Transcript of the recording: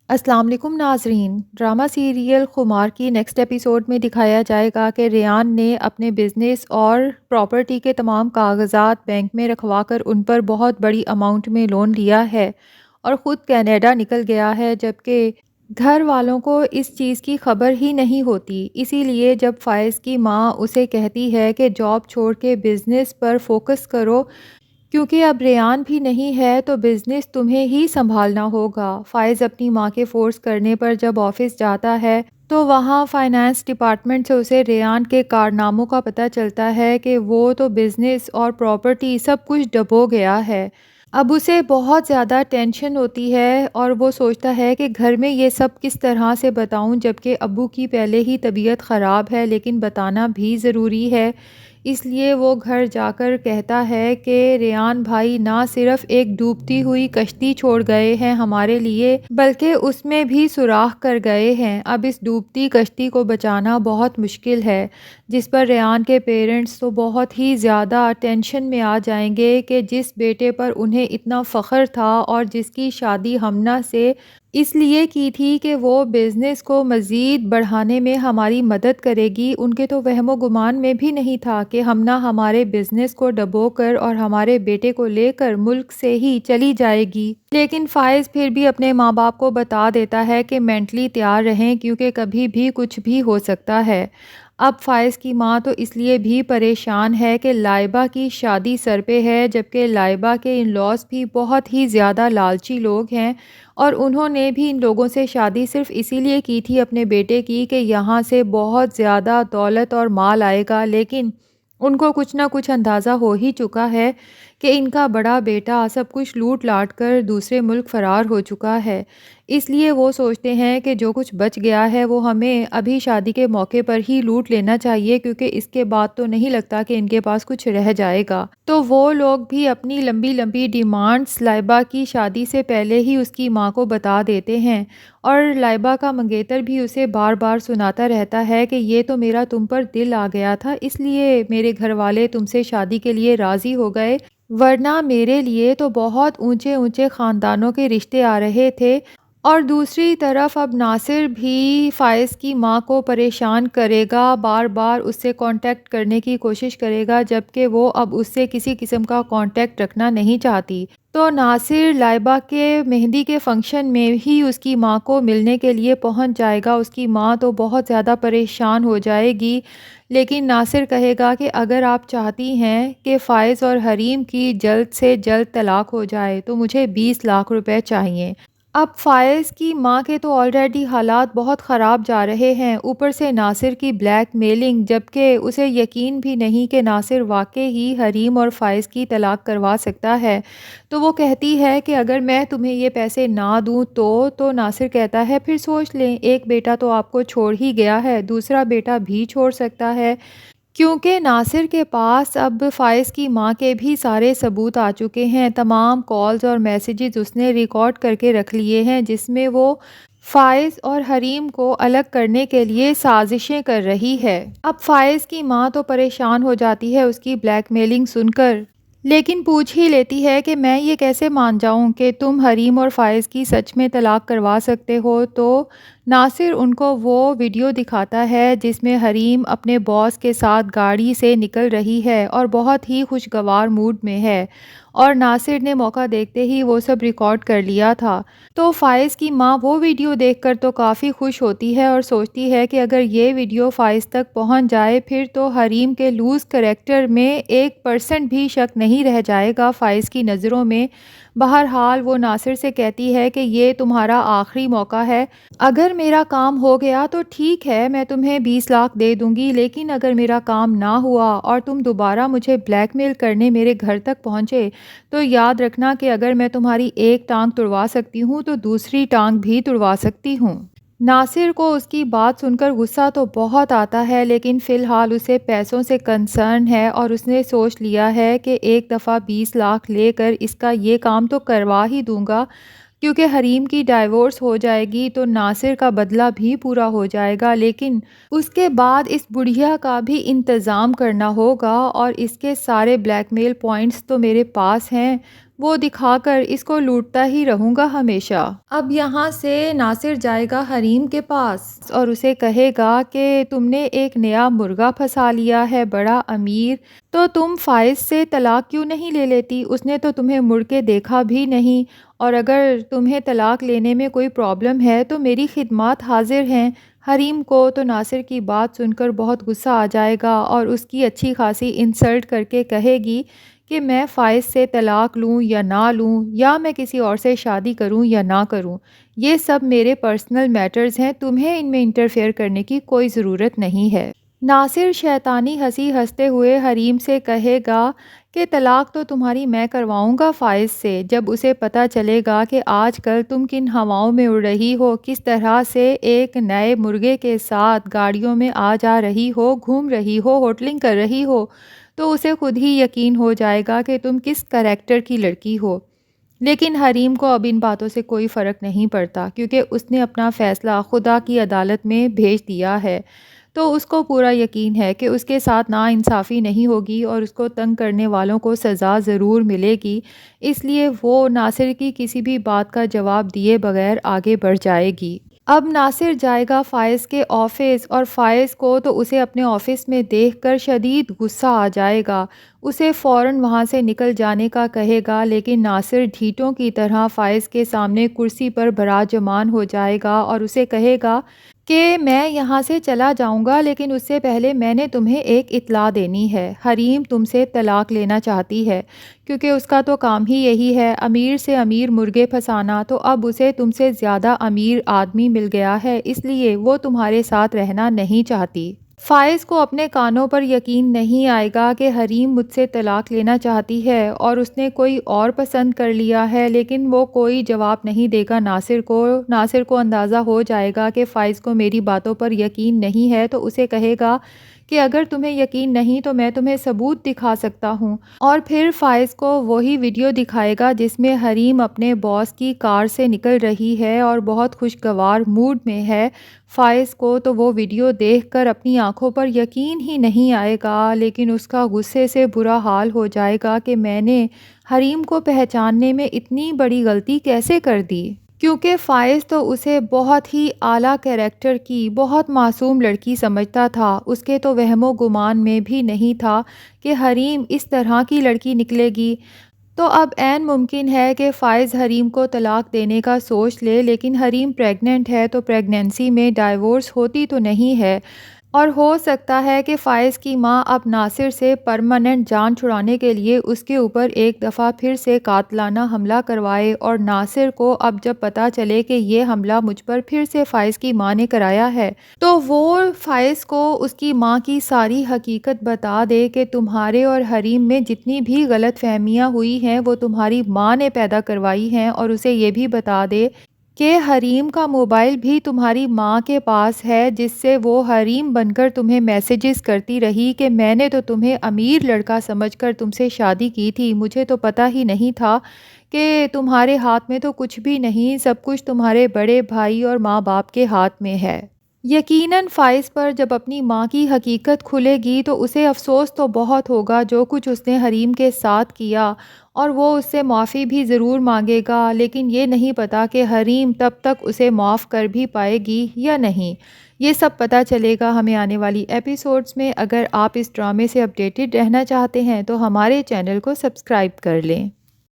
السلام علیکم ناظرین، ڈرامہ سیریل خمار کی نیکسٹ ایپیسوڈ میں دکھایا جائے گا کہ ریان نے اپنے بزنس اور پراپرٹی کے تمام کاغذات بینک میں رکھوا کر ان پر بہت بڑی اماؤنٹ میں لون لیا ہے اور خود کینیڈا نکل گیا ہے، جبکہ گھر والوں کو اس چیز کی خبر ہی نہیں ہوتی۔ اسی لیے جب فائز کی ماں اسے کہتی ہے کہ جاب چھوڑ کے بزنس پر فوکس کرو کیونکہ اب ریان بھی نہیں ہے تو بزنس تمہیں ہی سنبھالنا ہوگا، فائز اپنی ماں کے فورس کرنے پر جب آفس جاتا ہے تو وہاں فائنانس ڈپارٹمنٹ سے اسے ریان کے کارناموں کا پتہ چلتا ہے کہ وہ تو بزنس اور پراپرٹی سب کچھ ڈبو گیا ہے۔ اب اسے بہت زیادہ ٹینشن ہوتی ہے اور وہ سوچتا ہے کہ گھر میں یہ سب کس طرح سے بتاؤں، جبکہ ابو کی پہلے ہی طبیعت خراب ہے لیکن بتانا بھی ضروری ہے۔ اس لیے وہ گھر جا کر کہتا ہے کہ ریان بھائی نہ صرف ایک ڈوبتی ہوئی کشتی چھوڑ گئے ہیں ہمارے لیے بلکہ اس میں بھی سوراخ کر گئے ہیں۔ اب اس ڈوبتی کشتی کو بچانا بہت مشکل ہے، جس پر ریان کے پیرنٹس تو بہت ہی زیادہ ٹینشن میں آ جائیں گے کہ جس بیٹے پر انہیں اتنا فخر تھا اور جس کی شادی ہمنا سے اس لیے کی تھی کہ وہ بزنس کو مزید بڑھانے میں ہماری مدد کرے گی، ان کے تو وہم و گمان میں بھی نہیں تھا کہ ہمنا ہمارے بزنس کو ڈبو کر اور ہمارے بیٹے کو لے کر ملک سے ہی چلی جائے گی۔ لیکن فائز پھر بھی اپنے ماں باپ کو بتا دیتا ہے کہ مینٹلی تیار رہیں کیونکہ کبھی بھی کچھ بھی ہو سکتا ہے۔ اب فائز کی ماں تو اس لیے بھی پریشان ہے کہ لائبہ کی شادی سر پہ ہے، جبکہ لائبہ کے ان لاز بھی بہت ہی زیادہ لالچی لوگ ہیں اور انہوں نے بھی ان لوگوں سے شادی صرف اسی لیے کی تھی اپنے بیٹے کی کہ یہاں سے بہت زیادہ دولت اور مال آئے گا، لیکن ان کو کچھ نہ کچھ اندازہ ہو ہی چکا ہے کہ ان کا بڑا بیٹا سب کچھ لوٹ لاٹ کر دوسرے ملک فرار ہو چکا ہے۔ اس لیے وہ سوچتے ہیں کہ جو کچھ بچ گیا ہے وہ ہمیں ابھی شادی کے موقع پر ہی لوٹ لینا چاہیے، کیونکہ اس کے بعد تو نہیں لگتا کہ ان کے پاس کچھ رہ جائے گا۔ تو وہ لوگ بھی اپنی لمبی لمبی ڈیمانڈز لائبہ کی شادی سے پہلے ہی اس کی ماں کو بتا دیتے ہیں، اور لائبہ کا منگیتر بھی اسے بار بار سناتا رہتا ہے کہ یہ تو میرا تم پر دل آ گیا تھا، اس لیے میرے گھر والے تم سے شادی کے لیے راضی ہو گئے، ورنہ میرے لیے تو بہت اونچے اونچے خاندانوں کے رشتے آ رہے تھے۔ اور دوسری طرف اب ناصر بھی فائز کی ماں کو پریشان کرے گا، بار بار اس سے کانٹیکٹ کرنے کی کوشش کرے گا، جبکہ وہ اب اس سے کسی قسم کا کانٹیکٹ رکھنا نہیں چاہتی۔ تو ناصر لائبہ کے مہندی کے فنکشن میں ہی اس کی ماں کو ملنے کے لیے پہنچ جائے گا۔ اس کی ماں تو بہت زیادہ پریشان ہو جائے گی، لیکن ناصر کہے گا کہ اگر آپ چاہتی ہیں کہ فائز اور حریم کی جلد سے جلد طلاق ہو جائے تو مجھے 20 لاکھ روپے چاہیے۔ اب فائز کی ماں کے تو آلریڈی حالات بہت خراب جا رہے ہیں، اوپر سے ناصر کی بلیک میلنگ، جبکہ اسے یقین بھی نہیں کہ ناصر واقعی ہی حریم اور فائز کی طلاق کروا سکتا ہے۔ تو وہ کہتی ہے کہ اگر میں تمہیں یہ پیسے نہ دوں تو ناصر کہتا ہے پھر سوچ لیں، ایک بیٹا تو آپ کو چھوڑ ہی گیا ہے، دوسرا بیٹا بھی چھوڑ سکتا ہے، کیونکہ ناصر کے پاس اب فائز کی ماں کے بھی سارے ثبوت آ چکے ہیں، تمام کالز اور میسیجز اس نے ریکارڈ کر کے رکھ لیے ہیں جس میں وہ فائز اور حریم کو الگ کرنے کے لیے سازشیں کر رہی ہے۔ اب فائز کی ماں تو پریشان ہو جاتی ہے اس کی بلیک میلنگ سن کر، لیکن پوچھ ہی لیتی ہے کہ میں یہ کیسے مان جاؤں کہ تم حریم اور فائز کی سچ میں طلاق کروا سکتے ہو۔ تو ناصر ان کو وہ ویڈیو دکھاتا ہے جس میں حریم اپنے باس کے ساتھ گاڑی سے نکل رہی ہے اور بہت ہی خوشگوار موڈ میں ہے، اور ناصر نے موقع دیکھتے ہی وہ سب ریکارڈ کر لیا تھا۔ تو فائز کی ماں وہ ویڈیو دیکھ کر تو کافی خوش ہوتی ہے اور سوچتی ہے کہ اگر یہ ویڈیو فائز تک پہنچ جائے پھر تو حریم کے لوز کریکٹر میں 1% بھی شک نہیں رہ جائے گا فائز کی نظروں میں۔ بہرحال وہ ناصر سے کہتی ہے کہ یہ تمہارا آخری موقع ہے، اگر میرا کام ہو گیا تو ٹھیک ہے میں تمہیں 20 لاکھ دے دوں گی، لیکن اگر میرا کام نہ ہوا اور تم دوبارہ مجھے بلیک میل کرنے میرے گھر تک پہنچے تو یاد رکھنا کہ اگر میں تمہاری ایک ٹانگ تڑوا سکتی ہوں تو دوسری ٹانگ بھی تڑوا سکتی ہوں۔ ناصر کو اس کی بات سن کر غصہ تو بہت آتا ہے، لیکن فی الحال اسے پیسوں سے کنسرن ہے اور اس نے سوچ لیا ہے کہ ایک دفعہ 20 لاکھ لے کر اس کا یہ کام تو کروا ہی دوں گا، کیونکہ حریم کی ڈائیورس ہو جائے گی تو ناصر کا بدلہ بھی پورا ہو جائے گا، لیکن اس کے بعد اس بڑھیا کا بھی انتظام کرنا ہوگا اور اس کے سارے بلیک میل پوائنٹس تو میرے پاس ہیں، وہ دکھا کر اس کو لوٹتا ہی رہوں گا ہمیشہ۔ اب یہاں سے ناصر جائے گا حریم کے پاس اور اسے کہے گا کہ تم نے ایک نیا مرغا پھنسا لیا ہے بڑا امیر، تو تم فائز سے طلاق کیوں نہیں لے لیتی؟ اس نے تو تمہیں مڑ کے دیکھا بھی نہیں، اور اگر تمہیں طلاق لینے میں کوئی پرابلم ہے تو میری خدمات حاضر ہیں۔ حریم کو تو ناصر کی بات سن کر بہت غصہ آ جائے گا اور اس کی اچھی خاصی انسلٹ کر کے کہے گی کہ میں فائز سے طلاق لوں یا نہ لوں، یا میں کسی اور سے شادی کروں یا نہ کروں، یہ سب میرے پرسنل میٹرز ہیں، تمہیں ان میں انٹرفیئر کرنے کی کوئی ضرورت نہیں ہے۔ ناصر شیطانی ہنسی ہنستے ہوئے حریم سے کہے گا کہ طلاق تو تمہاری میں کرواؤں گا فائز سے، جب اسے پتہ چلے گا کہ آج کل تم کن ہواؤں میں اڑ رہی ہو، کس طرح سے ایک نئے مرغے کے ساتھ گاڑیوں میں آ جا رہی ہو، گھوم رہی ہو، ہوٹلنگ کر رہی ہو، تو اسے خود ہی یقین ہو جائے گا کہ تم کس کریکٹر کی لڑکی ہو۔ لیکن حریم کو اب ان باتوں سے کوئی فرق نہیں پڑتا، کیونکہ اس نے اپنا فیصلہ خدا کی عدالت میں بھیج دیا ہے، تو اس کو پورا یقین ہے کہ اس کے ساتھ ناانصافی نہیں ہوگی اور اس کو تنگ کرنے والوں کو سزا ضرور ملے گی، اس لیے وہ ناصر کی کسی بھی بات کا جواب دیے بغیر آگے بڑھ جائے گی۔ اب ناصر جائے گا فائز کے آفس، اور فائز کو تو اسے اپنے آفس میں دیکھ کر شدید غصہ آ جائے گا، اسے فوراً وہاں سے نکل جانے کا کہے گا، لیکن ناصر ڈھیٹوں کی طرح فائز کے سامنے کرسی پر براجمان ہو جائے گا اور اسے کہے گا کہ میں یہاں سے چلا جاؤں گا، لیکن اس سے پہلے میں نے تمہیں ایک اطلاع دینی ہے۔ حریم تم سے طلاق لینا چاہتی ہے، کیونکہ اس کا تو کام ہی یہی ہے، امیر سے امیر مرغے پھنسانا، تو اب اسے تم سے زیادہ امیر آدمی مل گیا ہے، اس لیے وہ تمہارے ساتھ رہنا نہیں چاہتی۔ فائز کو اپنے کانوں پر یقین نہیں آئے گا کہ حریم مجھ سے طلاق لینا چاہتی ہے اور اس نے کوئی اور پسند کر لیا ہے، لیکن وہ کوئی جواب نہیں دے گا ناصر کو۔ ناصر کو اندازہ ہو جائے گا کہ فائز کو میری باتوں پر یقین نہیں ہے، تو اسے کہے گا کہ اگر تمہیں یقین نہیں تو میں تمہیں ثبوت دکھا سکتا ہوں، اور پھر فائز کو وہی ویڈیو دکھائے گا جس میں حریم اپنے باس کی کار سے نکل رہی ہے اور بہت خوشگوار موڈ میں ہے۔ فائز کو تو وہ ویڈیو دیکھ کر اپنی آنکھوں پر یقین ہی نہیں آئے گا، لیکن اس کا غصے سے برا حال ہو جائے گا کہ میں نے حریم کو پہچاننے میں اتنی بڑی غلطی کیسے کر دی، کیونکہ فائز تو اسے بہت ہی اعلیٰ کیریکٹر کی بہت معصوم لڑکی سمجھتا تھا، اس کے تو وہم و گمان میں بھی نہیں تھا کہ حریم اس طرح کی لڑکی نکلے گی۔ تو اب عین ممکن ہے کہ فائز حریم کو طلاق دینے کا سوچ لے، لیکن حریم پریگننٹ ہے تو پریگننسی میں ڈائیورس ہوتی تو نہیں ہے، اور ہو سکتا ہے کہ فائز کی ماں اب ناصر سے پرماننٹ جان چھڑانے کے لیے اس کے اوپر ایک دفعہ پھر سے قاتلانہ حملہ کروائے، اور ناصر کو اب جب پتہ چلے کہ یہ حملہ مجھ پر پھر سے فائز کی ماں نے کرایا ہے، تو وہ فائز کو اس کی ماں کی ساری حقیقت بتا دے کہ تمہارے اور حریم میں جتنی بھی غلط فہمیاں ہوئی ہیں وہ تمہاری ماں نے پیدا کروائی ہیں، اور اسے یہ بھی بتا دے کہ حریم کا موبائل بھی تمہاری ماں کے پاس ہے، جس سے وہ حریم بن کر تمہیں میسیجز کرتی رہی کہ میں نے تو تمہیں امیر لڑکا سمجھ کر تم سے شادی کی تھی، مجھے تو پتہ ہی نہیں تھا کہ تمہارے ہاتھ میں تو کچھ بھی نہیں، سب کچھ تمہارے بڑے بھائی اور ماں باپ کے ہاتھ میں ہے۔ یقیناً فائز پر جب اپنی ماں کی حقیقت کھلے گی تو اسے افسوس تو بہت ہوگا جو کچھ اس نے حریم کے ساتھ کیا، اور وہ اس سے معافی بھی ضرور مانگے گا، لیکن یہ نہیں پتا کہ حریم تب تک اسے معاف کر بھی پائے گی یا نہیں۔ یہ سب پتہ چلے گا ہمیں آنے والی ایپیسوڈز میں۔ اگر آپ اس ڈرامے سے اپڈیٹڈ رہنا چاہتے ہیں تو ہمارے چینل کو سبسکرائب کر لیں۔